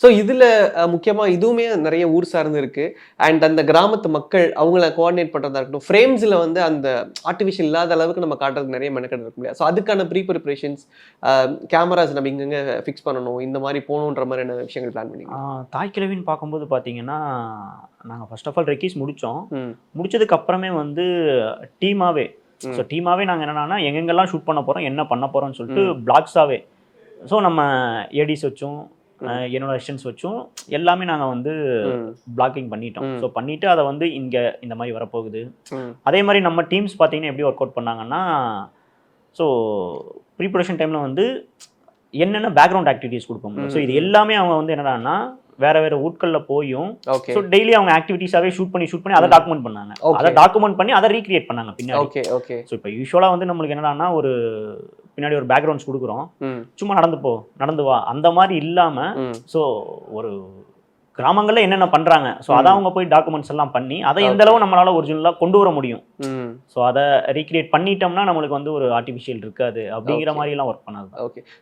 So இதுல முக்கியமா இதுவுமே நெறைய ஊர் சார்ந்து இருக்கு. அண்ட் அந்த கிராமத்து மக்கள் அவங்கள கோஆர்டினேட் பண்றதா இருக்கட்டும், ஃப்ரேம்ஸ்ல வந்து அந்த ஆர்டிஃபிஷியல் இல்லாத அளவுக்கு நம்ம காட்டுறதுக்கு நெறைய மெனக்கெடு இருக்கும் இல்லையா? ஸோ அதுக்கான ப்ரிப்பரேஷன்ஸ் கேமராஸ் நம்ம இங்கங்க ஃபிக்ஸ் பண்ணணும். இந்த மாரி போணுன்ற மாதிரியான விஷயங்கள் பிளான் பண்ணீங்க. தாய் கிழவின்னு பார்க்கும்போது பார்த்தீங்கன்னா, நாங்க ஃபர்ஸ்ட் ஆஃப் ஆல் ரெக்கீஸ் முடிச்சோம். ம். முடிச்சதுக்கு அப்புறமே வந்து டீமாவே ஸோ ம். டீமாவே நாங்க என்னன்னா, எங்கெங்கெல்லாம் ஷூட் பண்ண போறோம், என்ன பண்ண போறோம்னு சொல்லிட்டு ம். பிளாக்ஸாவே ஸோ நம்ம ஏடிஸ் வச்சும், ம். என்னோட அசிஸ்டன்ட்ஸ் வச்சும் எல்லாமே நாங்க வந்து ம். பிளாக்கிங் பண்ணிட்டோம். ம். ஸோ பண்ணிட்டு அத வந்து இங்க இந்த மாரி வரப்போகுது. ம். அதே மாரி நம்ம டீம்ஸ் பார்த்தீங்கன்னா எப்படி ஒர்க் அவுட் பண்ணாங்கன்னா, ஸோ ப்ரீ ப்ரொடக்ஷன் டைம்ல வந்து என்னென்ன பேக்ரவுண்ட் ஆக்டிவிட்டீஸ் குடுப்போம். ஸோ இது எல்லாமே அவங்க வந்து என்னடான்னா, வேற வேற ஊட்கள்ல போயும் ஓகே. ஸோ டெய்லி அவங்க ஆக்டிவிட்டீஸாவே ஷூட் பண்ணி அத டாக்குமெண்ட் பண்ணாங்க. Okay. அத டாக்குமெண்ட் பண்ணி அத ரீகிரியேட் பண்ணாங்க பின்னாடி. ஓகே. ஓகே. ஸோ இப்போ யூசுவலா வந்து நம்மளுக்கு என்னடான்னா, ஒரு பின்னாடி ஒரு பேக்ரவுண்ட்ஸ் குடுக்குறோம். ம். சும்மா நடந்து போ, நடந்து வா அந்த மாரி இல்லாம ம். ஸோ ஒரு கிராமங்கள்ல என்னென்ன பண்றாங்க. ஸோ அத அவங்க போய் டாக்குமெண்ட்ஸ் எல்லாம் பண்ணி, அத எந்த அளவு நம்மளால ஒரிஜினலா கொண்டு வர முடியும். ம். ஸோ அத ரீகிரியேட் பண்ணிட்டோம்னா நம்மளுக்கு வந்து ஒரு ஆர்டிஃபிஷியல் இருக்காது. அப்படிங்கிற Okay. மாரி எல்லாம் ஒர்க் பண்ணது. ஓகே.